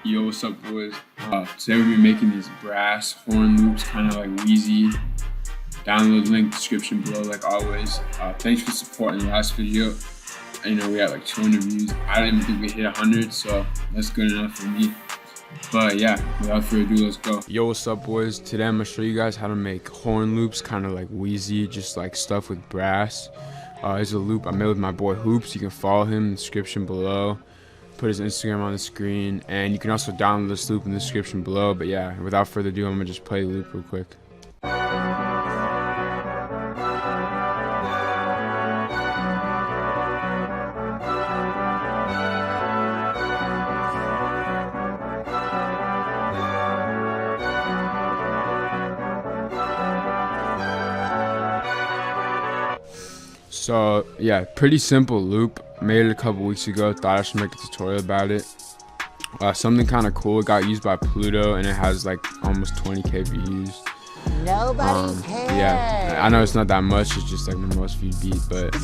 Yo, what's up, boys? Today we'll be making these brass horn loops, kind of like Wheezy. Download link description below, like always. Thanks for supporting the last video. We had like 200 views. I didn't even think we hit 100, so that's good enough for me. But yeah, without further ado, let's go. Yo, what's up, boys? Today I'm gonna show you guys how to make horn loops, kind of like Wheezy, just like stuff with brass. Here's a loop I made with my boy Hoops. You can follow him in the description below. Put his Instagram on the screen, and you can also download this loop in the description below. But yeah, without further ado, I'm gonna just play the loop real quick. So yeah, pretty simple loop. Made it a couple weeks ago. Thought I should make a tutorial about it. Something kind of cool. It got used by Pluto, and it has like almost 20k views. Nobody cares. Yeah, I know it's not that much. It's just like the most viewed beat, but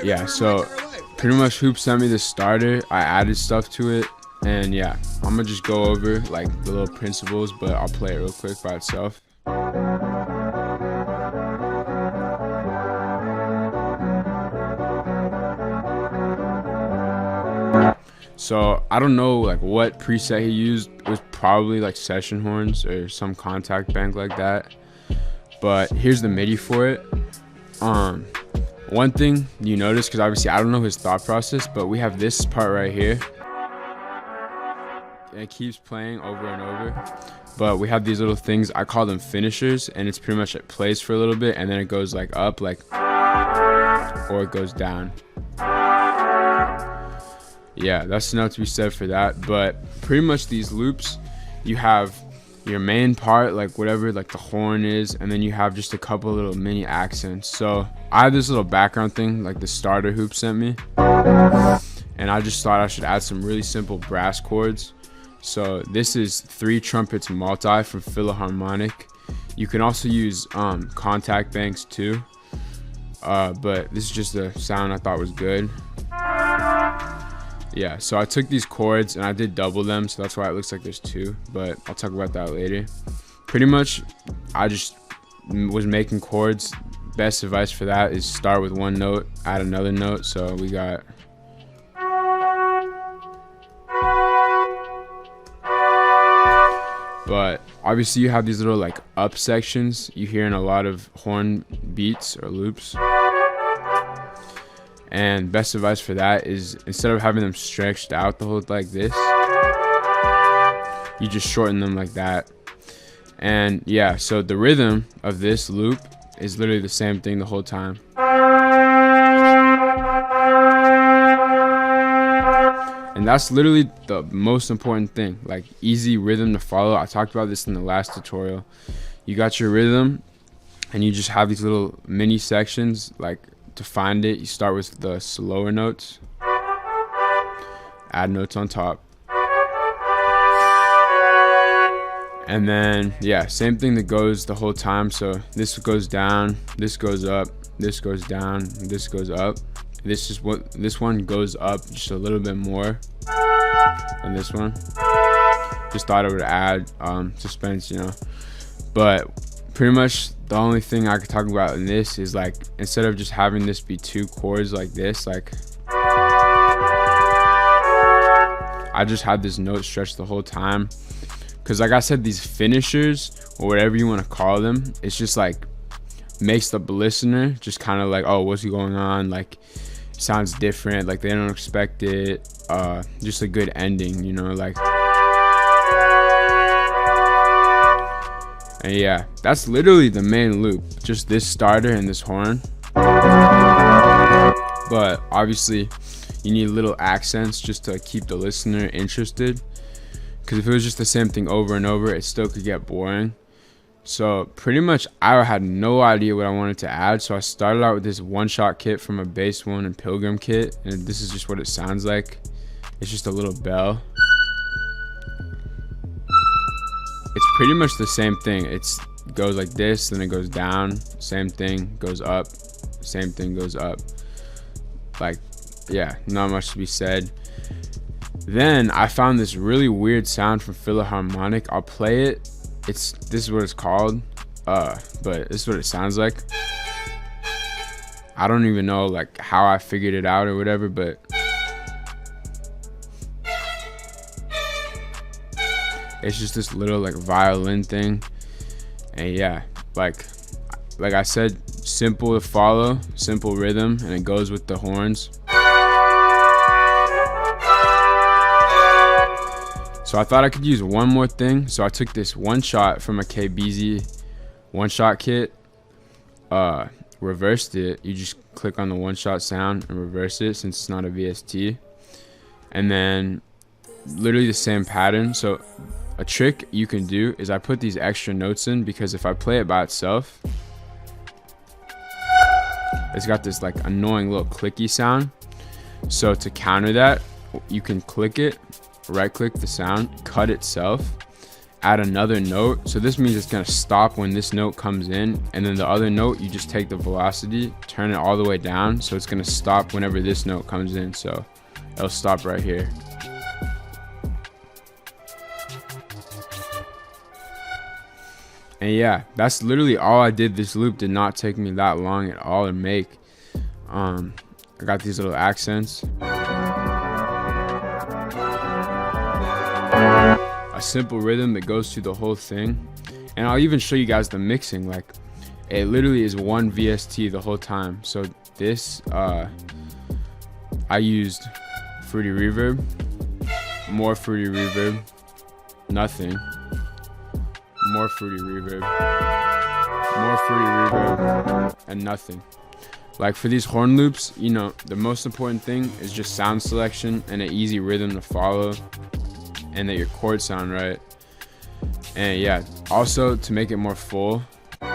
yeah. So pretty much, Hoop sent me the starter. I added stuff to it, and yeah, I'm gonna just go over like the little principles, but I'll play it real quick by itself. So I don't know like what preset he used. It was probably like session horns or some contact bank like that. But here's the MIDI for it. One thing you notice, because obviously I don't know his thought process, but we have this part right here. And it keeps playing over and over. But we have these little things, I call them finishers, and it's pretty much it plays for a little bit and then it goes like up, like, or it goes down. Yeah, that's enough to be said for that. But pretty much these loops, you have your main part, like whatever like the horn is, and then you have just a couple little mini accents. So I have this little background thing like the starter Hoop sent me, and I just thought I should add some really simple brass chords. So this is 3 trumpets multi from Philharmonic. You can also use contact banks too, but this is just the sound I thought was good. Yeah, so I took these chords and I did double them, so that's why it looks like there's 2, but I'll talk about that later. Pretty much, I just was making chords. Best advice for that is start with one note, add another note. So we got but obviously you have these little like up sections you hear in a lot of horn beats or loops. And best advice for that is instead of having them stretched out the whole like this, you just shorten them like that. And yeah, so the rhythm of this loop is literally the same thing the whole time. And that's literally the most important thing, like easy rhythm to follow. I talked about this in the last tutorial. You got your rhythm and you just have these little mini sections. Like to find it, you start with the slower notes, add notes on top, and then yeah, same thing that goes the whole time. So this goes down, this goes up, this goes down, this goes up. This one goes up just a little bit more than this one. Just thought I would add suspense, but pretty much the only thing I could talk about in this is like instead of just having this be 2 chords like this, like I just had this note stretched the whole time, because like I said, these finishers or whatever you want to call them, it's just like makes the listener just kind of like, oh, what's going on, like sounds different, like they don't expect it. Just a good ending, like. And yeah, that's literally the main loop, just this starter and this horn. But obviously you need little accents just to keep the listener interested, because if it was just the same thing over and over, it still could get boring. So pretty much I had no idea what I wanted to add, so I started out with this one-shot kit from a Bass One and Pilgrim kit, and this is just what it sounds like. It's just a little bell. It's pretty much the same thing. It goes like this, then it goes down, same thing, goes up, same thing goes up. Like, yeah, not much to be said. Then I found this really weird sound from Philharmonic. I'll play it. This is what it's called, but this is what it sounds like. I don't even know like how I figured it out or whatever, but it's just this little like violin thing. And yeah, like I said, simple to follow, simple rhythm, and it goes with the horns. So I thought I could use one more thing. So I took this one shot from a KBZ one shot kit, reversed it. You just click on the one shot sound and reverse it since it's not a VST. And then literally the same pattern. So a trick you can do is I put these extra notes in, because if I play it by itself, it's got this like annoying little clicky sound. So to counter that, you can click it, right click the sound, cut itself, add another note. So this means it's gonna stop when this note comes in, and then the other note, you just take the velocity, turn it all the way down, so it's gonna stop whenever this note comes in. So it'll stop right here. And yeah, that's literally all I did. This loop did not take me that long at all to make. I got these little accents, a simple rhythm that goes through the whole thing, and I'll even show you guys the mixing. Like, it literally is one VST the whole time. So this, I used fruity reverb, more fruity reverb, nothing, more fruity reverb, more fruity reverb, and nothing. Like for these horn loops, you know, the most important thing is just sound selection and an easy rhythm to follow, and that your chords sound right. And yeah, also to make it more full, you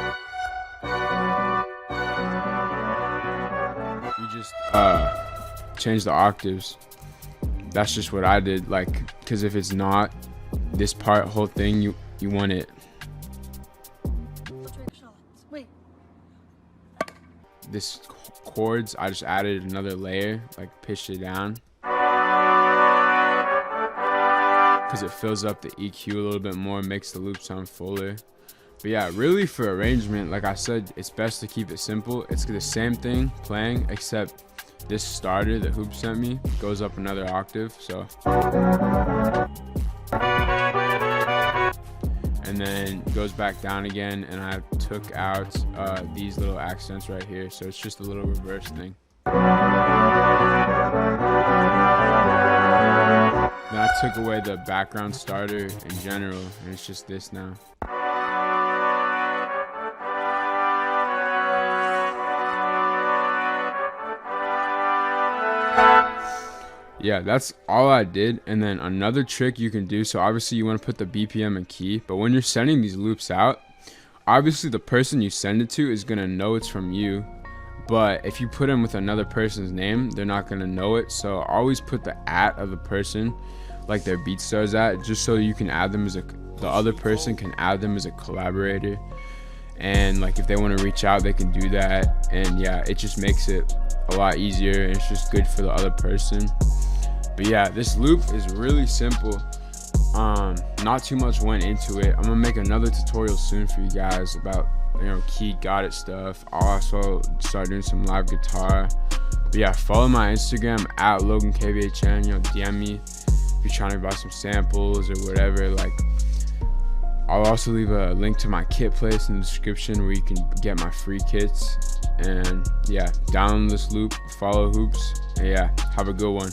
just change the octaves. That's just what I did, like, because if it's not this whole thing, you want it. This chords, I just added another layer, like pitched it down, because it fills up the EQ a little bit more, makes the loop sound fuller. But yeah, really for arrangement, like I said, it's best to keep it simple. It's the same thing playing, except this starter that Hoop sent me goes up another octave. So, and then goes back down again, and I took out these little accents right here, so it's just a little reverse thing. Then I took away the background starter in general, and it's just this now. Yeah, that's all I did. And then another trick you can do, so obviously you want to put the BPM and key, but when you're sending these loops out, obviously the person you send it to is going to know it's from you, but if you put in with another person's name, they're not going to know it. So always put the @ of the person, like their BeatStars @ just so you can add them as the other person can add them as a collaborator, and like if they want to reach out, they can do that. And yeah, it just makes it a lot easier, and it's just good for the other person. But yeah, this loop is really simple. Not too much went into it. I'm gonna make another tutorial soon for you guys about, you know, key got it stuff. I'll also start doing some live guitar. But yeah, follow my Instagram @ LoganKBHN. You know, DM me if you're trying to buy some samples or whatever. Like, I'll also leave a link to my kit place in the description where you can get my free kits. And yeah, download this loop, follow Hoops, and yeah, have a good one.